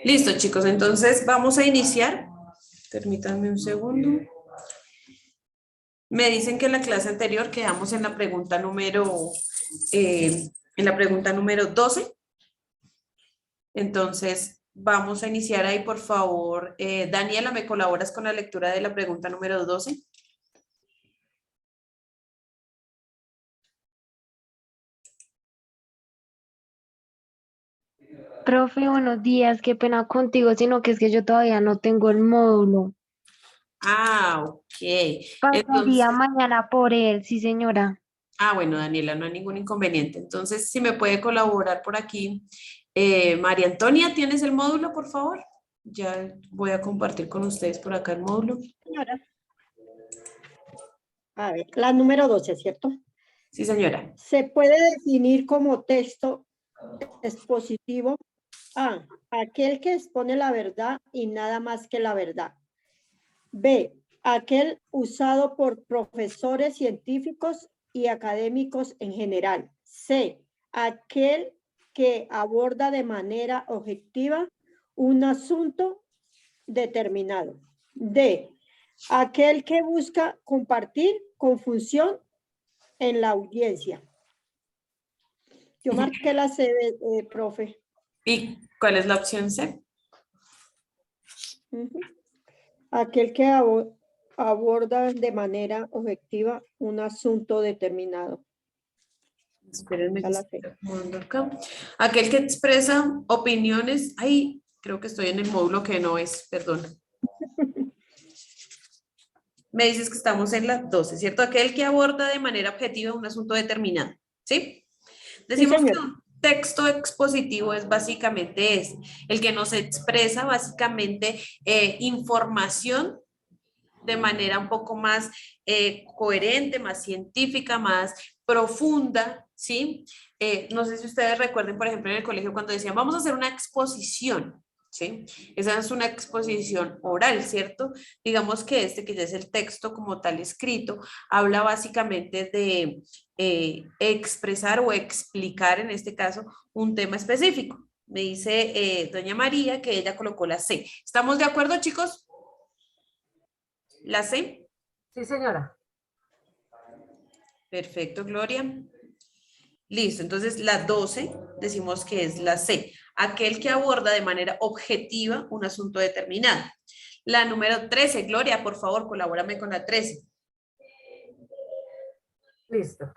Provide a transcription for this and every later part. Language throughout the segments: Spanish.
Listo, chicos, entonces vamos a iniciar. Permítanme un segundo. Me dicen que en la clase anterior quedamos en la pregunta número 12. Entonces, vamos a iniciar ahí, por favor. Daniela, ¿me colaboras con la lectura de la pregunta número 12? Profe, buenos días, qué pena contigo, sino que es que yo todavía no tengo el módulo. Ah, ok. Pasaría Entonces, mañana por él, sí, señora. bueno, Daniela, no hay ningún inconveniente. Entonces, si me puede colaborar por aquí. María Antonia, ¿tienes el módulo, por favor? Ya voy a compartir con ustedes por acá el módulo. Señora. A ver, la número 12, ¿cierto? Sí, señora. Se puede definir como texto expositivo A, aquel que expone la verdad y nada más que la verdad. B, aquel usado por profesores científicos y académicos en general. C, aquel que aborda de manera objetiva un asunto determinado. D, aquel que busca compartir confusión en la audiencia. Yo marqué la C, profe. ¿Y cuál es la opción C? Aquel que aborda de manera objetiva un asunto determinado. Espérenme que A la estoy C. acomodando acá. Aquel que expresa opiniones. Ay, creo que estoy en el módulo que no es, perdón. Me dices que estamos en la 12, ¿cierto? Aquel que aborda de manera objetiva un asunto determinado, ¿sí? Sí, Decimos que señora. un texto expositivo es básicamente el que nos expresa básicamente información de manera un poco más coherente, más científica, más profunda, ¿sí? No sé si ustedes recuerden, por ejemplo, en el colegio cuando decían, vamos a hacer una exposición, ¿sí? Esa es una exposición oral, ¿cierto? Digamos que que ya es el texto como tal escrito, habla básicamente de expresar o explicar, en este caso, un tema específico. Me dice doña María que ella colocó la C. ¿Estamos de acuerdo, chicos? ¿La C? Sí, señora. Perfecto, Gloria. Listo, entonces la 12 decimos que es la C, aquel que aborda de manera objetiva un asunto determinado. La número 13, Gloria, por favor, colabórame con la 13. Listo.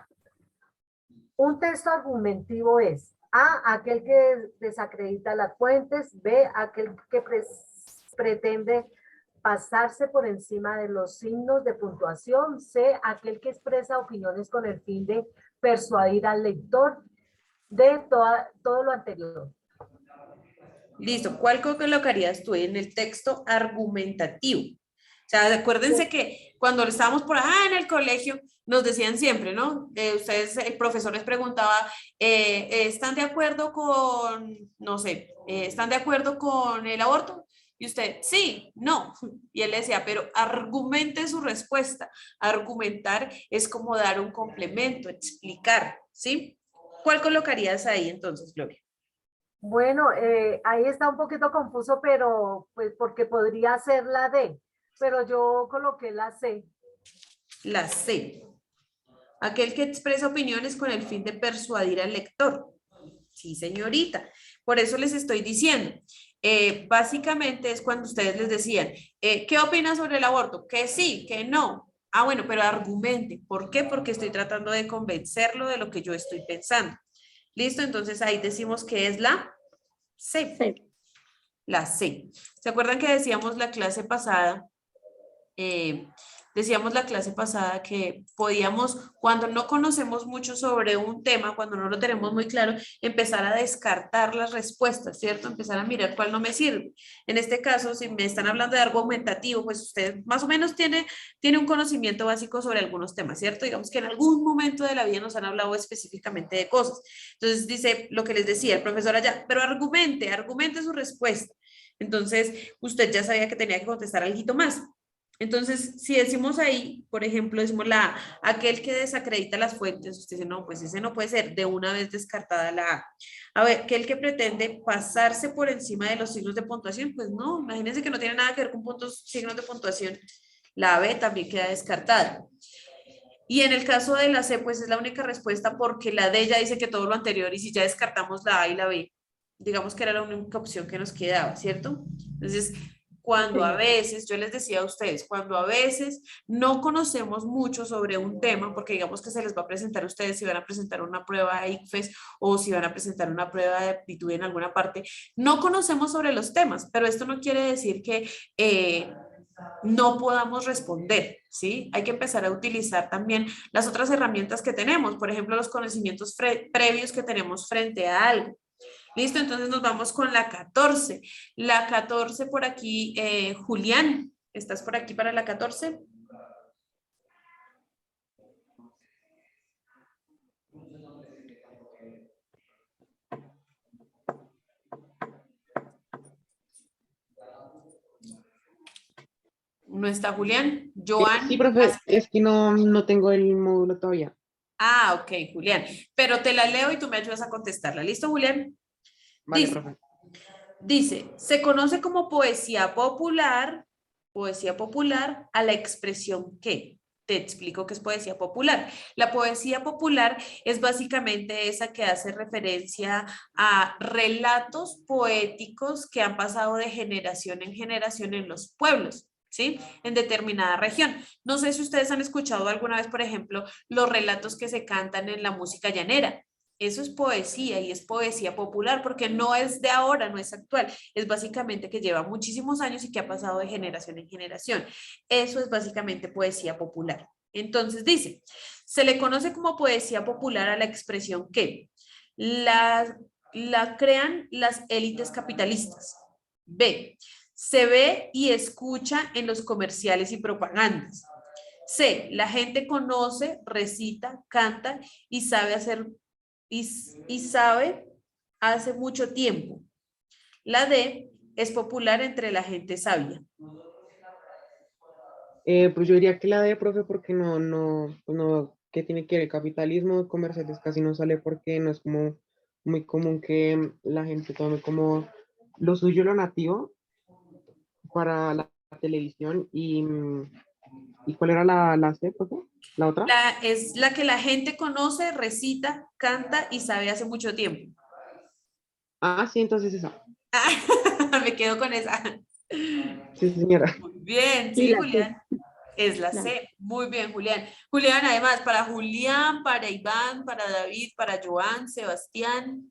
Un texto argumentivo es A, aquel que desacredita las fuentes, B, aquel que pretende pasarse por encima de los signos de puntuación, C, aquel que expresa opiniones con el fin de persuadir al lector, D, todo lo anterior. Listo, ¿cuál colocarías tú en el texto argumentativo? O sea, acuérdense que cuando estábamos por allá en el colegio, nos decían siempre, ¿no? Ustedes, el profesor les preguntaba, ¿están de acuerdo con, no sé, ¿están de acuerdo con el aborto? Y usted, sí, no. Y él le decía, pero argumente su respuesta. Argumentar es como dar un complemento, explicar, ¿sí? ¿Cuál colocarías ahí entonces, Gloria? Bueno, ahí está un poquito confuso, pero pues porque podría ser la D, pero yo coloqué la C. La C. Aquel que expresa opiniones con el fin de persuadir al lector. Sí, señorita. Por eso les estoy diciendo. Básicamente es cuando ustedes les decían, ¿qué opinas sobre el aborto? Que sí, que no. Ah, bueno, pero argumente. ¿Por qué? Porque estoy tratando de convencerlo de lo que yo estoy pensando. ¿Listo? Entonces ahí decimos que es la C. C. La C. ¿Se acuerdan que decíamos la clase pasada? Decíamos la clase pasada que podíamos, cuando no conocemos mucho sobre un tema, cuando no lo tenemos muy claro, empezar a descartar las respuestas, ¿cierto? Empezar a mirar cuál no me sirve. En este caso, si me están hablando de argumentativo, pues usted más o menos tiene un conocimiento básico sobre algunos temas, ¿cierto? Digamos que en algún momento de la vida nos han hablado específicamente de cosas. Entonces dice lo que les decía el profesor allá, pero argumente su respuesta. Entonces, usted ya sabía que tenía que contestar algo más. Entonces, si decimos ahí, por ejemplo, decimos aquel que desacredita las fuentes, usted dice, no, pues ese no puede ser, de una vez descartada la A. A ver, aquel que pretende pasarse por encima de los signos de puntuación, pues no, imagínense que no tiene nada que ver con puntos, signos de puntuación. La B también queda descartada. Y en el caso de la C, pues es la única respuesta porque la D ya dice que todo lo anterior y si ya descartamos la A y la B, digamos que era la única opción que nos quedaba, ¿cierto? Entonces, cuando a señor. veces, yo les decía a ustedes, cuando a veces no conocemos mucho sobre un tema, porque digamos que se les va a presentar a ustedes si van a presentar una prueba de ICFES o si van a presentar una prueba de aptitud en alguna parte, no conocemos sobre los temas, pero esto no quiere decir que no podamos responder, ¿sí? Hay que empezar a utilizar también las otras herramientas que tenemos, por ejemplo, los conocimientos previos que tenemos frente a algo. Listo, entonces nos vamos con la 14. La 14 por aquí, Julián, ¿estás por aquí para la 14? ¿No está Julián? Joan. Sí, profe, es que no tengo el módulo todavía. Ah, ok, Julián. Pero te la leo y tú me ayudas a contestarla. ¿Listo, Julián? Vale, Dice, profe. se conoce como poesía popular a la expresión que. Te explico qué es poesía popular. La poesía popular es básicamente esa que hace referencia a relatos poéticos que han pasado de generación en generación en los pueblos, ¿sí? En determinada región. No sé si ustedes han escuchado alguna vez, por ejemplo, los relatos que se cantan en la música llanera. Eso es poesía y es poesía popular porque no es de ahora, no es actual, es básicamente que lleva muchísimos años y que ha pasado de generación en generación. Eso es básicamente poesía popular. Entonces dice, se le conoce como poesía popular a la expresión que la crean las élites capitalistas. B, se ve y escucha en los comerciales y propagandas. C, la gente conoce, recita, canta y sabe hacer y sabe hace mucho tiempo. La D es popular entre la gente sabia. Pues yo diría que la D, profe, porque pues no, ¿qué tiene que ver? Capitalismo, comerciales casi no sale porque no es como muy común que la gente tome como lo suyo, lo nativo para la televisión ¿y cuál era la C, profe? ¿La otra? Es la que la gente conoce, recita, canta y sabe hace mucho tiempo. Ah, sí, entonces esa. Me quedo con esa. Sí, señora. Muy bien, Y sí, la C. Julián. Es la La- C. Muy bien, Julián. Julián, además, para Julián, para Iván, para David, para Joan, Sebastián.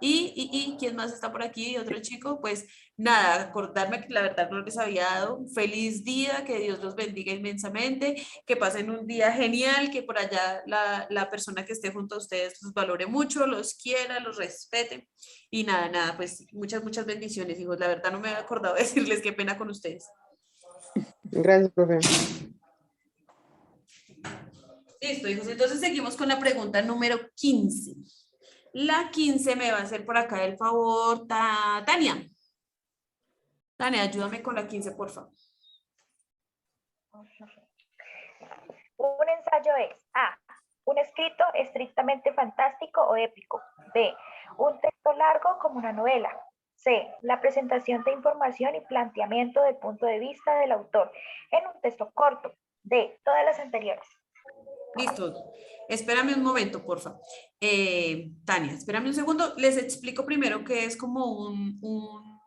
Y ¿quién más está por aquí? Otro chico. Pues nada, acordarme que la verdad no les había dado. Un feliz día, que Dios los bendiga inmensamente, que pasen un día genial, que por allá la persona que esté junto a ustedes los valore mucho, los quiera, los respete. Y nada, pues muchas bendiciones, hijos. La verdad no me había acordado de decirles qué pena con ustedes. Gracias, profe. Listo, hijos. Entonces seguimos con la pregunta número 15. La 15 me va a hacer por acá el favor, Tania. Tania, ayúdame con la 15, por favor. Un ensayo es A, un escrito estrictamente fantástico o épico. B, un texto largo como una novela. C, la presentación de información y planteamiento del punto de vista del autor en un texto corto. D, todas las anteriores. Listo. Espérame un momento, por favor. Tania, espérame un segundo. Les explico primero que es como un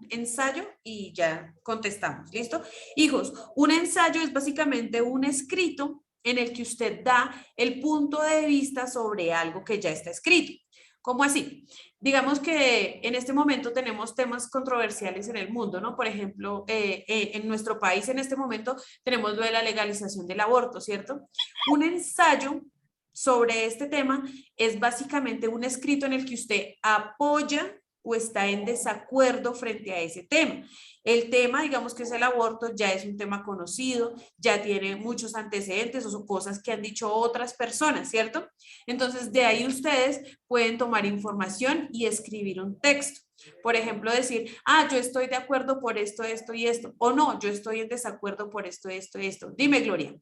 ensayo y ya contestamos. ¿Listo? Hijos, un ensayo es básicamente un escrito en el que usted da el punto de vista sobre algo que ya está escrito. ¿Cómo así? Digamos que en este momento tenemos temas controversiales en el mundo, ¿no? Por ejemplo, en nuestro país en este momento tenemos lo de la legalización del aborto, ¿cierto? Un ensayo sobre este tema es básicamente un escrito en el que usted apoya o está en desacuerdo frente a ese tema. El tema, digamos que es el aborto, ya es un tema conocido, ya tiene muchos antecedentes o son cosas que han dicho otras personas, ¿cierto? Entonces, de ahí ustedes pueden tomar información y escribir un texto. Por ejemplo, decir, yo estoy de acuerdo por esto, esto y esto, o no, yo estoy en desacuerdo por esto, esto y esto. Dime, Gloria.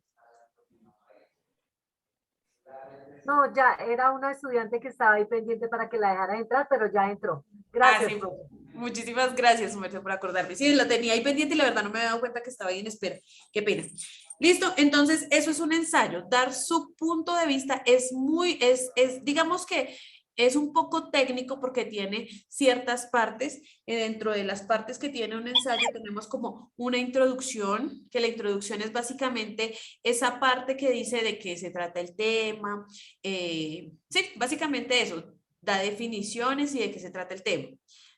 No, ya, era una estudiante que estaba ahí pendiente para que la dejara entrar, pero ya entró. Gracias, Sí. profe. Muchísimas gracias, Merce, por acordarme. Sí, lo tenía ahí pendiente y la verdad no me había dado cuenta que estaba ahí en espera. Qué pena. Listo, entonces eso es un ensayo. Dar su punto de vista es digamos que es un poco técnico porque tiene ciertas partes. Dentro de las partes que tiene un ensayo tenemos como una introducción, que la introducción es básicamente esa parte que dice de qué se trata el tema. Sí, básicamente eso, da definiciones y de qué se trata el tema.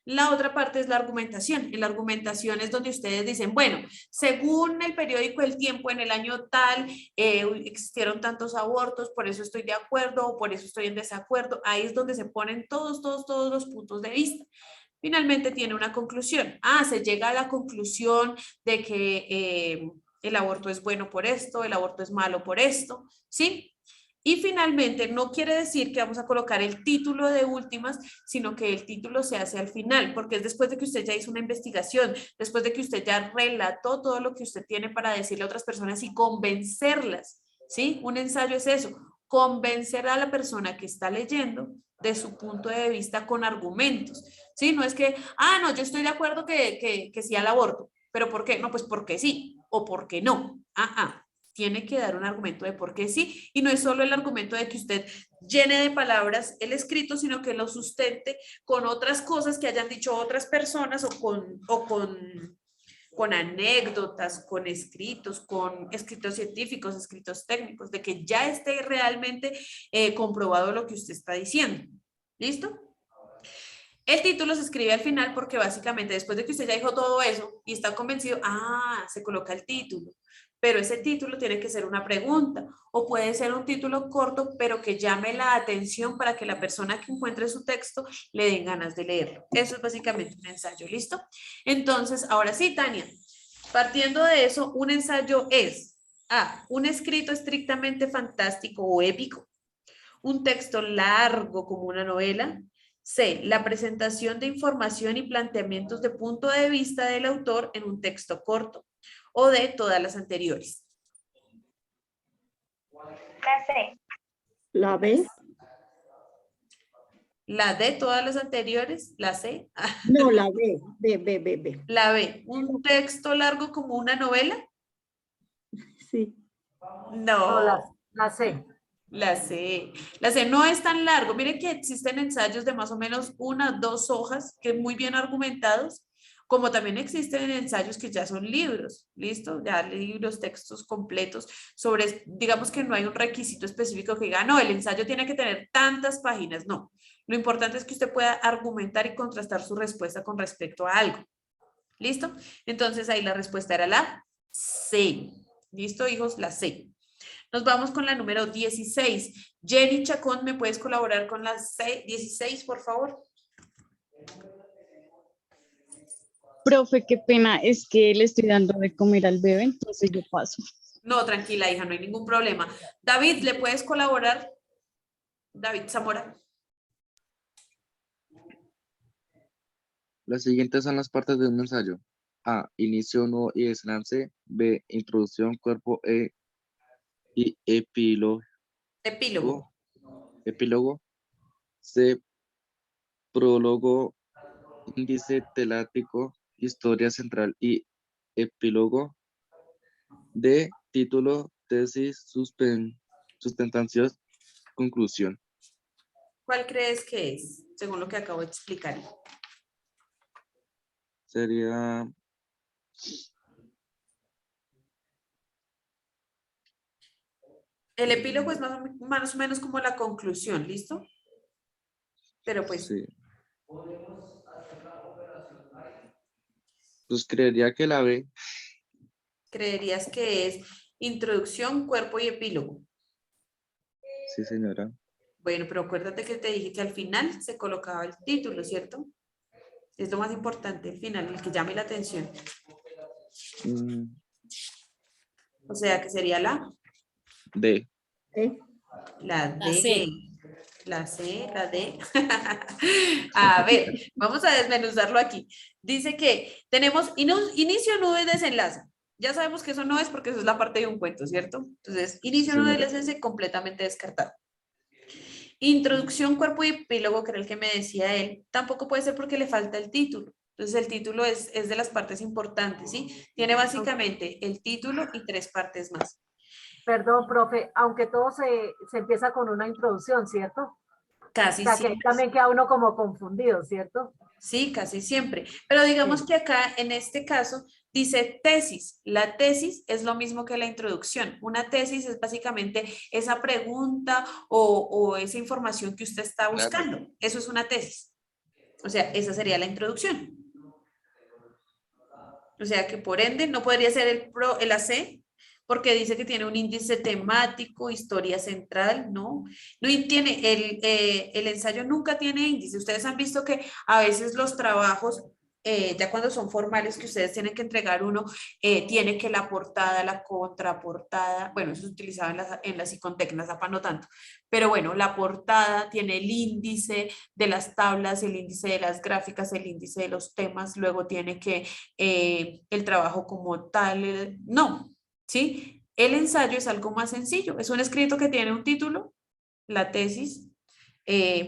La otra parte es la argumentación. En la argumentación es donde ustedes dicen, bueno, según el periódico El Tiempo, en el año tal, existieron tantos abortos, por eso estoy de acuerdo o por eso estoy en desacuerdo. Ahí es donde se ponen todos los puntos de vista. Finalmente tiene una conclusión. Se llega a la conclusión de que el aborto es bueno por esto, el aborto es malo por esto, ¿sí? Y finalmente, no quiere decir que vamos a colocar el título de últimas, sino que el título se hace al final, porque es después de que usted ya hizo una investigación, después de que usted ya relató todo lo que usted tiene para decirle a otras personas y convencerlas, ¿sí? Un ensayo es eso, convencer a la persona que está leyendo de su punto de vista con argumentos, ¿sí? No es que, no, yo estoy de acuerdo que sí al aborto, pero ¿por qué? No, pues porque sí o porque no. Tiene que dar un argumento de por qué sí, y no es solo el argumento de que usted llene de palabras el escrito, sino que lo sustente con otras cosas que hayan dicho otras personas o con anécdotas, con escritos científicos, escritos técnicos, de que ya esté realmente comprobado lo que usted está diciendo. ¿Listo? El título se escribe al final porque básicamente después de que usted ya dijo todo eso y está convencido, se coloca el título. Pero ese título tiene que ser una pregunta o puede ser un título corto, pero que llame la atención para que la persona que encuentre su texto le den ganas de leerlo. Eso es básicamente un ensayo, ¿listo? Entonces, ahora sí, Tania, partiendo de eso, un ensayo es un escrito estrictamente fantástico o épico, un texto largo como una novela. C, la presentación de información y planteamientos de punto de vista del autor en un texto corto. O de todas las anteriores. La C. ¿La B? La D, todas las anteriores. La C. No, la B. B. La B, un texto largo como una novela. Sí. No, No. la C. La C. La C no es tan largo. Miren que existen ensayos de más o menos 1 o 2 hojas que muy bien argumentados, como también existen ensayos que ya son libros, ¿listo? Ya libros, textos completos sobre, digamos que no hay un requisito específico que diga, no, el ensayo tiene que tener tantas páginas, no. Lo importante es que usted pueda argumentar y contrastar su respuesta con respecto a algo. ¿Listo? Entonces ahí la respuesta era la C. ¿Listo, hijos? La C. Nos vamos con la número 16. Jenny Chacón, ¿me puedes colaborar con la C 16, por favor? Profe, qué pena, es que le estoy dando de comer al bebé, entonces yo paso. No, tranquila, hija, no hay ningún problema. David, ¿le puedes colaborar? David Zamora. Las siguientes son las partes de un ensayo. A, inicio, nudo y desenlace. B, introducción, cuerpo y epílogo. Epílogo. C, prólogo, índice temático, historia central y epílogo. D, título, tesis, sustentación, conclusión. ¿Cuál crees que es, según lo que acabo de explicar? Sería el epílogo es más o menos como la conclusión, ¿listo? Pero pues... sí. Pues creería que la B. ¿Creerías que es introducción, cuerpo y epílogo? Sí, señora. Bueno, pero acuérdate que te dije que al final se colocaba el título, ¿cierto? Es lo más importante, el final, el que llame la atención. Mm, O sea, que sería la D. ¿Sí? La La D, C. la C, la D. A ver, vamos a desmenuzarlo aquí. Dice que tenemos inicio, nudo y desenlace. Ya sabemos que eso no es porque eso es la parte de un cuento, ¿cierto? Entonces, inicio, Sí, nudo y señora. desenlace completamente descartado. Introducción, cuerpo y epílogo, que era el que me decía él, tampoco puede ser porque le falta el título. Entonces, el título es de las partes importantes, ¿sí? Tiene básicamente el título y 3 partes más. Perdón, profe, aunque todo se empieza con una introducción, ¿cierto? O Casi sea, que siempre. también queda uno como confundido, ¿cierto? Sí, casi siempre. Pero digamos Sí. que acá, en este caso, dice tesis. La tesis es lo mismo que la introducción. Una tesis es básicamente esa pregunta o esa información que usted está Claro. buscando. Eso es una tesis. O sea, esa sería la introducción. O sea que por ende no podría ser el AC, porque dice que tiene un índice temático, historia central, ¿no? No tiene, el ensayo nunca tiene índice. Ustedes han visto que a veces los trabajos, ya cuando son formales, que ustedes tienen que entregar uno, tiene que la portada, la contraportada, bueno, eso se utilizaba en las Icontec, en la Zapa no tanto, pero bueno, la portada tiene el índice de las tablas, el índice de las gráficas, el índice de los temas, luego tiene que el trabajo como tal, no, ¿sí? El ensayo es algo más sencillo, es un escrito que tiene un título, la tesis,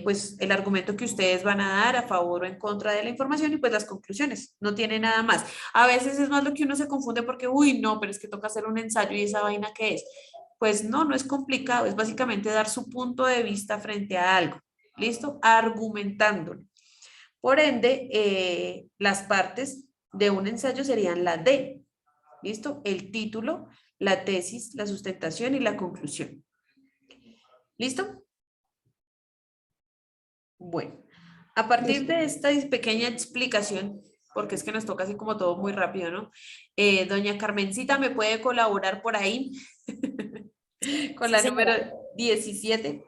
pues el argumento que ustedes van a dar a favor o en contra de la información y pues las conclusiones, no tiene nada más. A veces es más lo que uno se confunde porque, uy, no, pero es que toca hacer un ensayo y esa vaina ¿qué es? Pues no, no es complicado, es básicamente dar su punto de vista frente a algo, ¿listo? Argumentándolo. Por ende, las partes de un ensayo serían la D, ¿listo? El título, la tesis, la sustentación y la conclusión. ¿Listo? Bueno, a partir Listo. de esta pequeña explicación, porque es que nos toca así como todo muy rápido, ¿no? Doña Carmencita, ¿me puede colaborar por ahí con Sí, la número señora. 17?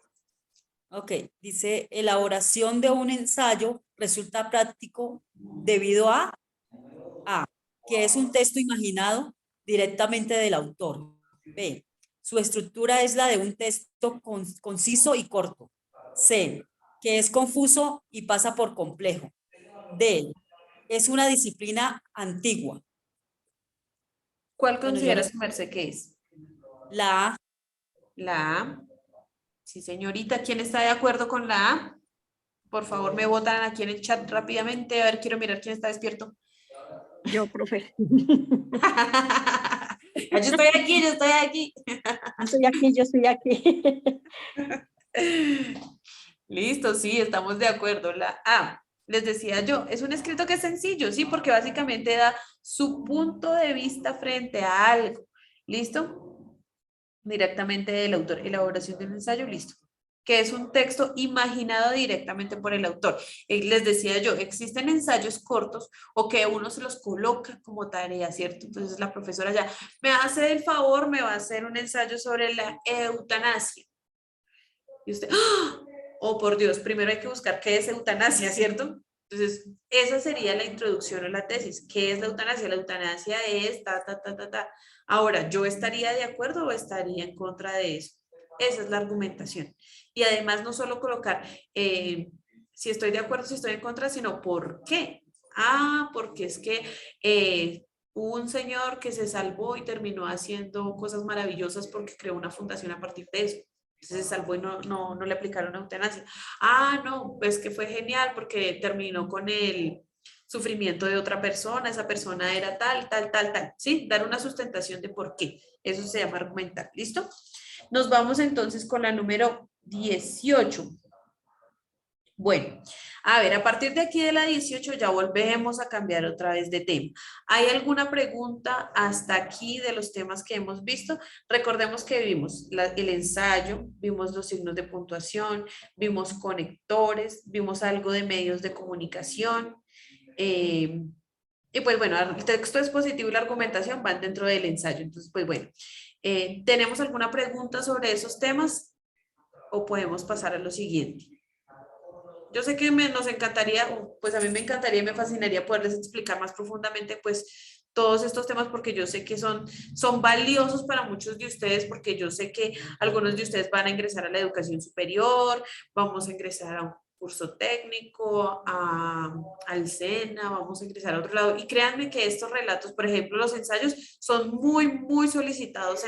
Ok, dice, elaboración de un ensayo resulta práctico debido A, que es un texto imaginado directamente del autor. B, su estructura es la de un texto conciso y corto. C, que es confuso y pasa por complejo. D, es una disciplina antigua. ¿Cuál Bueno, yo considera su merced que es? la A. La A. Sí, señorita, ¿quién está de acuerdo con la A? Por favor, me votan aquí en el chat rápidamente. A ver, quiero mirar quién está despierto. Yo, profe. Yo estoy aquí, yo estoy aquí. Yo estoy aquí. Listo, sí, estamos de acuerdo. La A, les decía yo, es un escrito que es sencillo, sí, porque básicamente da su punto de vista frente a algo. ¿Listo? Directamente del autor. Elaboración de un ensayo, listo. Que es un texto imaginado directamente por el autor. Les decía yo, existen ensayos cortos o que uno se los coloca como tarea, ¿cierto? Entonces la profesora ya me hace el favor, me va a hacer un ensayo sobre la eutanasia. Y usted, ¡ah! Oh, por Dios, primero hay que buscar qué es eutanasia, ¿cierto? Entonces, esa sería la introducción a la tesis. ¿Qué es la eutanasia? La eutanasia es ta, ta, ta, ta, ta. Ahora, ¿yo estaría de acuerdo o estaría en contra de eso? Esa es la argumentación. Y además, no solo colocar si estoy de acuerdo, si estoy en contra, sino ¿por qué? Ah, porque es que hubo un señor que se salvó y terminó haciendo cosas maravillosas porque creó una fundación a partir de eso. Entonces se salvó y no le aplicaron eutanasia. Ah, no, pues que fue genial porque terminó con el sufrimiento de otra persona, esa persona era tal, tal, tal, tal. ¿Sí? Dar una sustentación de por qué. Eso se llama argumentar. ¿Listo? Nos vamos entonces con la número 18. Bueno, a ver, a partir de aquí de la 18 ya volvemos a cambiar otra vez de tema. ¿Hay alguna pregunta hasta aquí de los temas que hemos visto? Recordemos que vimos el ensayo, vimos los signos de puntuación, vimos conectores, vimos algo de medios de comunicación. Y pues bueno, el texto expositivo y la argumentación van dentro del ensayo. Entonces, pues bueno, ¿tenemos alguna pregunta sobre esos temas o podemos pasar a lo siguiente? Yo sé que nos encantaría, pues a mí me encantaría y me fascinaría poderles explicar más profundamente pues todos estos temas porque yo sé que son valiosos para muchos de ustedes porque yo sé que algunos de ustedes van a ingresar a la educación superior, vamos a ingresar a un curso técnico, al SENA, vamos a ingresar a otro lado y créanme que estos relatos, por ejemplo, los ensayos son muy solicitados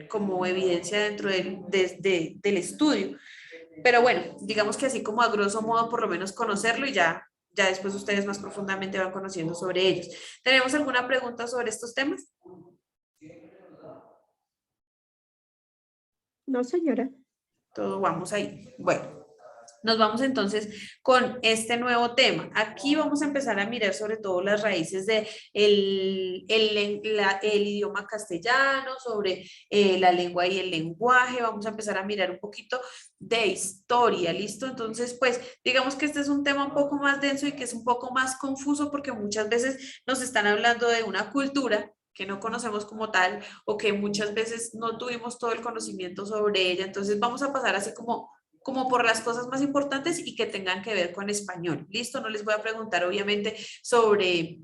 como evidencia dentro del estudio. Pero bueno, digamos que así como a grosso modo por lo menos conocerlo y ya después ustedes más profundamente van conociendo sobre ellos. ¿Tenemos alguna pregunta sobre estos temas? No, señora. Todo vamos ahí. Bueno. Nos vamos entonces con este nuevo tema. Aquí vamos a empezar a mirar sobre todo las raíces de el idioma castellano, sobre la lengua y el lenguaje. Vamos a empezar a mirar un poquito de historia, ¿listo? Entonces, pues, digamos que este es un tema un poco más denso y que es un poco más confuso porque muchas veces nos están hablando de una cultura que no conocemos como tal o que muchas veces no tuvimos todo el conocimiento sobre ella. Entonces, vamos a pasar así como por las cosas más importantes y que tengan que ver con español. ¿Listo? No les voy a preguntar obviamente sobre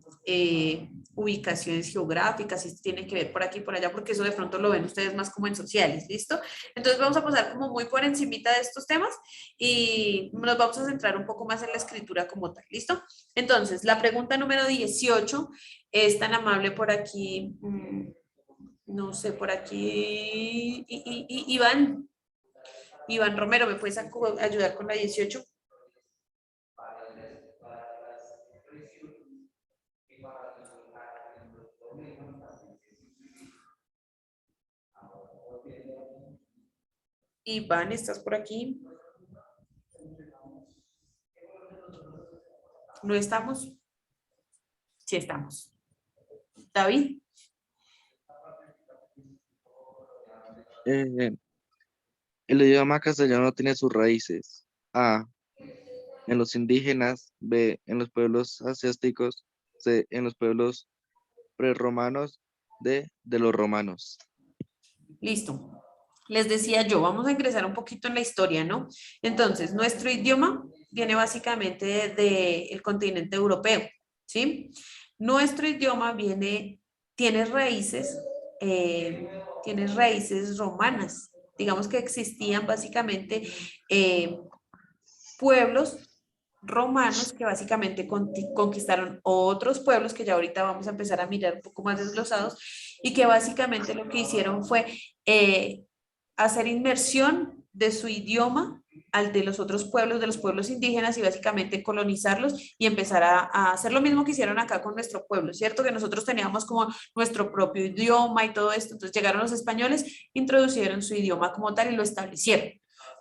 ubicaciones geográficas, si tienen que ver por aquí y por allá, porque eso de pronto lo ven ustedes más como en sociales. ¿Listo? Entonces vamos a pasar como muy por encimita de estos temas y nos vamos a centrar un poco más en la escritura como tal. ¿Listo? Entonces, la pregunta número 18 es tan amable por aquí, no sé, por aquí, Iván Romero, ¿me puedes ayudar con la 18? Iván, ¿estás por aquí? ¿No estamos? Sí estamos. David. El idioma castellano tiene sus raíces. A, en los indígenas. B, en los pueblos asiáticos. C, en los pueblos prerromanos. D, de los romanos. Listo. Les decía yo, vamos a ingresar un poquito en la historia, ¿no? Entonces, nuestro idioma viene básicamente del continente europeo, ¿sí? Nuestro idioma tiene raíces romanas. Digamos que existían básicamente pueblos romanos que básicamente conquistaron otros pueblos que ya ahorita vamos a empezar a mirar un poco más desglosados y que básicamente lo que hicieron fue hacer inmersión de su idioma al de los otros pueblos, de los pueblos indígenas y básicamente colonizarlos y empezar a hacer lo mismo que hicieron acá con nuestro pueblo, ¿cierto? Que nosotros teníamos como nuestro propio idioma y todo esto, entonces llegaron los españoles, introducieron su idioma como tal y lo establecieron.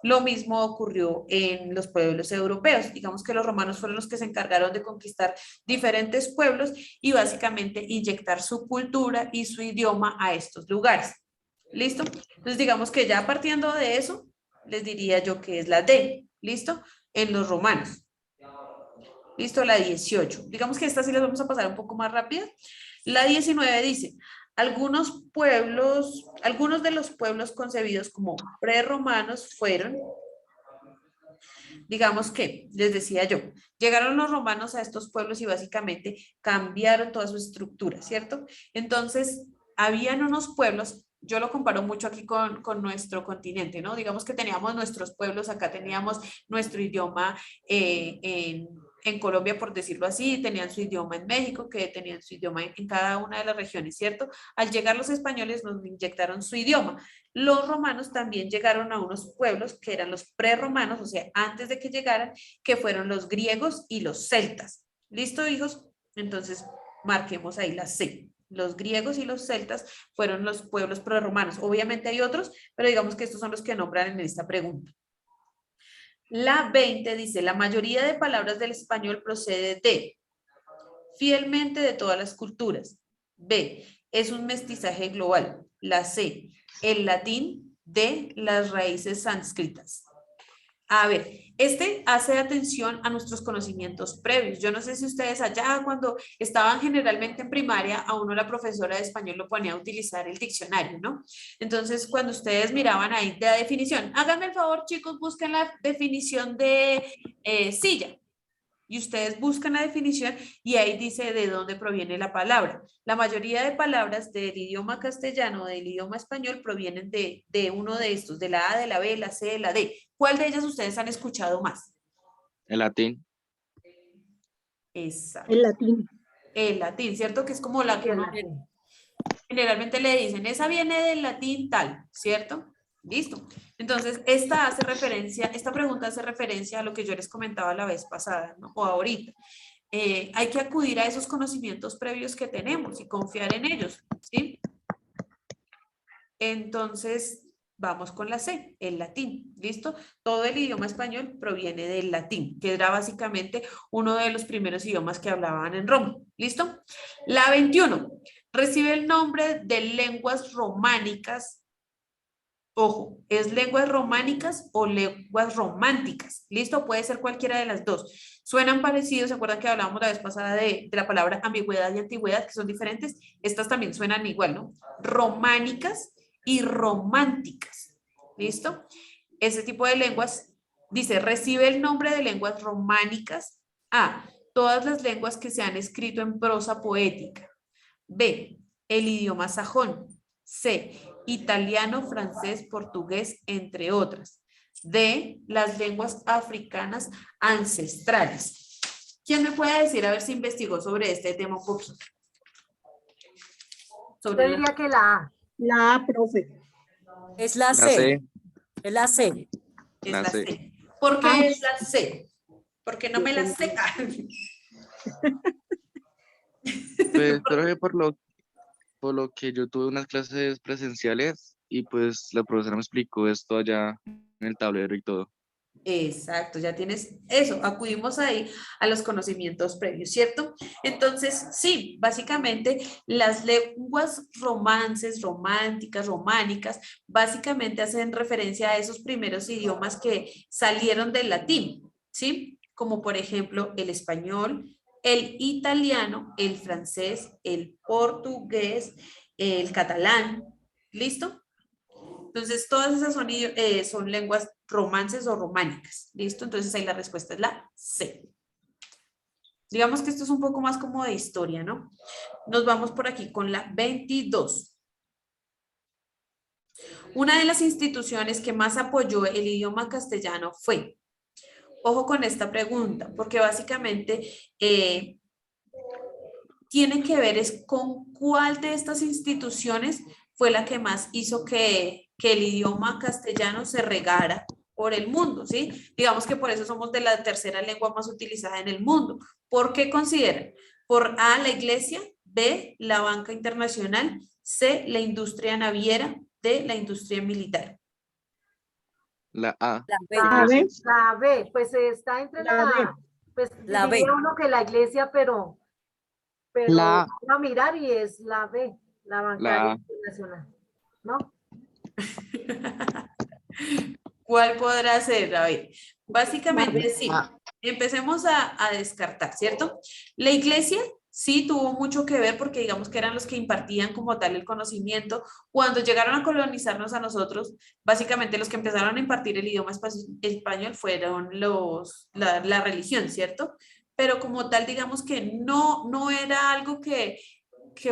Lo mismo ocurrió en los pueblos europeos. Digamos que los romanos fueron los que se encargaron de conquistar diferentes pueblos y básicamente inyectar su cultura y su idioma a estos lugares. ¿Listo? Entonces digamos que ya partiendo de eso, les diría yo que es la D. ¿Listo? En los romanos. ¿Listo? La 18. Digamos que esta sí las vamos a pasar un poco más rápida. La 19 dice, algunos de los pueblos concebidos como prerromanos fueron, digamos que, les decía yo, llegaron los romanos a estos pueblos y básicamente cambiaron toda su estructura, ¿cierto? Entonces, habían unos pueblos, yo lo comparo mucho aquí con nuestro continente, ¿no? Digamos que teníamos nuestros pueblos, acá teníamos nuestro idioma en Colombia, por decirlo así, tenían su idioma en México, que tenían su idioma en cada una de las regiones, ¿cierto? Al llegar los españoles nos inyectaron su idioma. Los romanos también llegaron a unos pueblos que eran los prerromanos, o sea, antes de que llegaran, que fueron los griegos y los celtas. ¿Listo, hijos? Entonces, marquemos ahí la C. Los griegos y los celtas fueron los pueblos prerromanos. Obviamente hay otros, pero digamos que estos son los que nombran en esta pregunta. La 20 dice, la mayoría de palabras del español procede de, fielmente de todas las culturas. B, es un mestizaje global. La C, el latín. D, las raíces sánscritas. A ver, este hace atención a nuestros conocimientos previos. Yo no sé si ustedes allá cuando estaban generalmente en primaria, a uno la profesora de español lo ponía a utilizar el diccionario, ¿no? Entonces, cuando ustedes miraban ahí de la definición, háganme el favor, chicos, busquen la definición de silla. Y ustedes buscan la definición y ahí dice de dónde proviene la palabra. La mayoría de palabras del idioma castellano, del idioma español, provienen de uno de estos, de la A, de la B, la C, de la D. ¿Cuál de ellas ustedes han escuchado más? El latín. Exacto. El latín. El latín, ¿cierto? Que es como la Sí, que el uno latín. generalmente le dicen, esa viene del latín tal, ¿cierto? Listo. Entonces, esta pregunta hace referencia a lo que yo les comentaba la vez pasada, ¿no? O ahorita. Hay que acudir a esos conocimientos previos que tenemos y confiar en ellos, ¿sí? Entonces, vamos con la C, el latín, ¿listo? Todo el idioma español proviene del latín, que era básicamente uno de los primeros idiomas que hablaban en Roma, ¿listo? La 21, recibe el nombre de lenguas románicas. Ojo, ¿es lenguas románicas o lenguas románticas? ¿Listo? Puede ser cualquiera de las dos. Suenan parecidos, ¿se acuerdan que hablábamos la vez pasada de la palabra ambigüedad y antigüedad, que son diferentes? Estas también suenan igual, ¿no? Románicas y románticas. ¿Listo? Ese tipo de lenguas, dice, recibe el nombre de lenguas románicas. A, todas las lenguas que se han escrito en prosa poética. B, el idioma sajón. C, italiano, francés, portugués, entre otras. D, las lenguas africanas ancestrales. ¿Quién me puede decir a ver si investigó sobre este tema un poquito? Yo diría que la A. La A, profe. Es la La C. C. Es la C. Es La la C. C. ¿Por qué Ah. es la C? Porque no me la sé. Pues creo que por lo que yo tuve unas clases presenciales y pues la profesora me explicó esto allá en el tablero y todo. Exacto, ya tienes eso, acudimos ahí a los conocimientos previos, ¿cierto? Entonces, sí, básicamente las lenguas romances, románticas, románicas, básicamente hacen referencia a esos primeros idiomas que salieron del latín, ¿sí? Como por ejemplo el español, el italiano, el francés, el portugués, el catalán, ¿listo? Entonces, todas esas son lenguas romances o románicas. ¿Listo? Entonces, ahí la respuesta es la C. Digamos que esto es un poco más como de historia, ¿no? Nos vamos por aquí con la 22. Una de las instituciones que más apoyó el idioma castellano fue, ojo con esta pregunta, porque básicamente tiene que ver es con cuál de estas instituciones fue la que más hizo que el idioma castellano se regara por el mundo, ¿sí? Digamos que por eso somos de la tercera lengua más utilizada en el mundo. ¿Por qué consideran? Por A, la iglesia, B, la banca internacional, C, la industria naviera, D, la industria militar. La A. La B. La B. La B, pues está entre La B. pues La B. diría uno que la iglesia, pero La A. vamos a mirar y es la B, la bancaria A. internacional, ¿no? ¿Cuál podrá ser? A ver, básicamente sí. Ah. Empecemos a descartar, ¿cierto? La iglesia sí tuvo mucho que ver porque digamos que eran los que impartían como tal el conocimiento. Cuando llegaron a colonizarnos a nosotros, básicamente los que empezaron a impartir el idioma español fueron la religión, ¿cierto? Pero como tal, digamos que no era algo que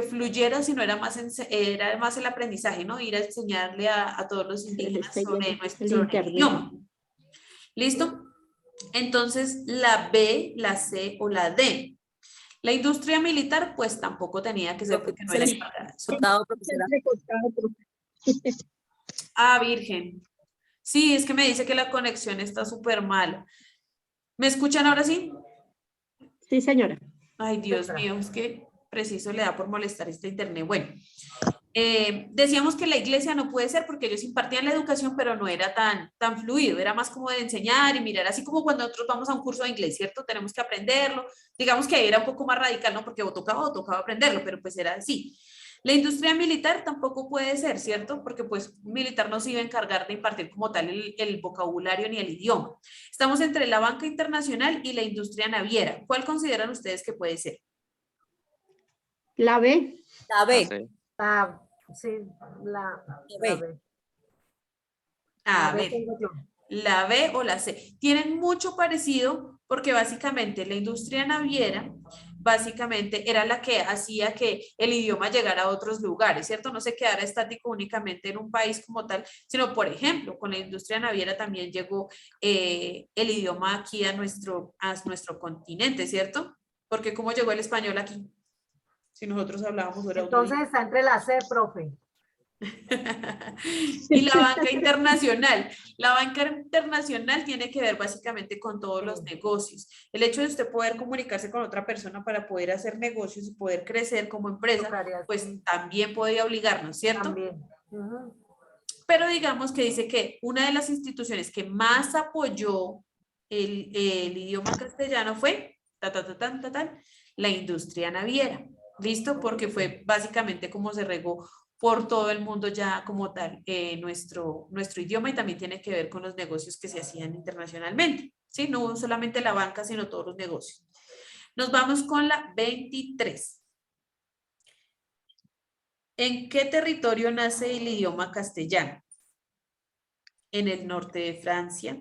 fluyera, sino era más el aprendizaje, ¿no? Ir a enseñarle a todos los indígenas sobre nuestro idioma. ¿Listo? Entonces, la B, la C o la D. La industria militar, pues tampoco tenía que ser porque no era para eso. Ah, virgen. Sí, es que me dice que la conexión está súper mala. ¿Me escuchan ahora sí? Sí, señora. Ay, Dios mío, es que preciso le da por molestar este internet. Bueno, Decíamos que la iglesia no puede ser porque ellos impartían la educación, pero no era tan fluido, era más como de enseñar y mirar, así como cuando nosotros vamos a un curso de inglés, ¿cierto? Tenemos que aprenderlo, digamos que ahí era un poco más radical, ¿no? Porque o tocaba aprenderlo, pero pues era así. La industria militar tampoco puede ser, ¿cierto? Porque pues un militar no se iba a encargar de impartir como tal el vocabulario ni el idioma. Estamos entre la banca internacional y la industria naviera. ¿Cuál consideran ustedes que puede ser? La B. La B. Sí. Sí, la B. B. A La B ver, tengo yo. la B o la C. Tienen mucho parecido porque básicamente la industria naviera básicamente era la que hacía que el idioma llegara a otros lugares, ¿cierto? No se quedara estático únicamente en un país como tal, sino, por ejemplo, con la industria naviera también llegó el idioma aquí a nuestro continente, ¿cierto? Porque ¿cómo llegó el español aquí? Si nosotros hablábamos era otro Entonces está entre la C, profe. Y la banca internacional. La banca internacional tiene que ver básicamente con todos los negocios. El hecho de usted poder comunicarse con otra persona para poder hacer negocios y poder crecer como empresa, Tocaría, pues sí, también podía obligarnos, ¿cierto? también. Ujú. Pero digamos que dice que una de las instituciones que más apoyó el idioma castellano fue la industria naviera. ¿Listo? Porque fue básicamente como se regó por todo el mundo ya como tal nuestro idioma y también tiene que ver con los negocios que se hacían internacionalmente. ¿Sí? No solamente la banca, sino todos los negocios. Nos vamos con la 23. ¿En qué territorio nace el idioma castellano? ¿En el norte de Francia,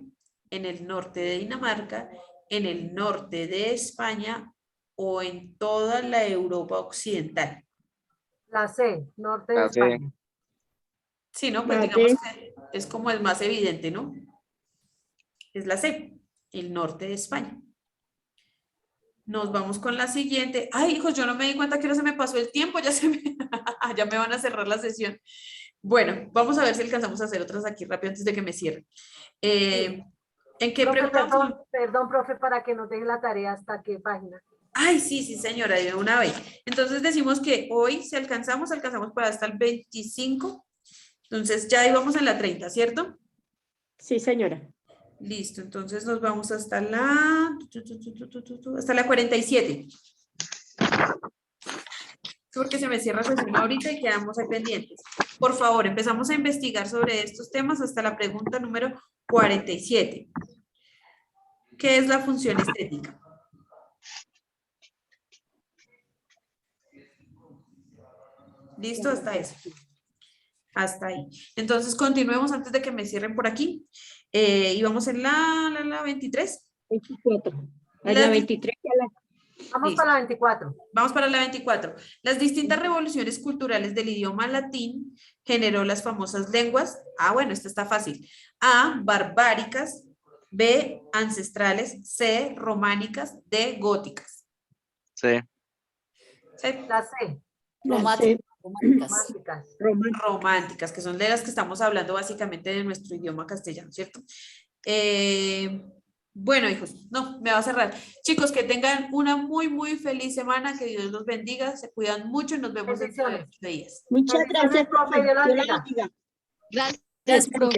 en el norte de Dinamarca, en el norte de España o en toda la Europa occidental? La C, norte de La C. España. Sí, ¿no? Pues La digamos D. que es como el más evidente, ¿no? Es la C, el norte de España. Nos vamos con la siguiente. Ay, hijos, yo no me di cuenta que ahora se me pasó el tiempo, ya me van a cerrar la sesión. Bueno, vamos a ver si alcanzamos a hacer otras aquí rápido antes de que me cierren. ¿En qué Profe, pregunta? perdón, profe, para que nos deje la tarea hasta qué página. Ay, sí, señora, de una vez. Entonces decimos que hoy si alcanzamos para hasta el 25. Entonces ya íbamos en la 30, ¿cierto? Sí, señora. Listo, entonces nos vamos hasta la 47. Porque se me cierra sesión ahorita y quedamos ahí pendientes. Por favor, empezamos a investigar sobre estos temas hasta la pregunta número 47. ¿Qué es la función estética? ¿Listo? Hasta eso. Hasta ahí. Entonces, continuemos antes de que me cierren por aquí. Y vamos en la 23. 24. La 23 y a la... Vamos Listo. para la 24. Vamos para la 24. Las distintas revoluciones culturales del idioma latín generó las famosas lenguas. Bueno, esta está fácil. A, barbáricas. B, ancestrales. C, románicas. D, góticas. C. C, La C, La C. Románticas. románticas. románticas, que son de las que estamos hablando básicamente de nuestro idioma castellano, ¿cierto? Bueno, hijos, no, me va a cerrar. Chicos, que tengan una muy feliz semana, que Dios los bendiga, se cuidan mucho y nos vemos dentro de Bendiciones. 8 días. Muchas Bendiciones, gracias, profe, Dios la Dios la bendiga. bendiga. Gracias, profe.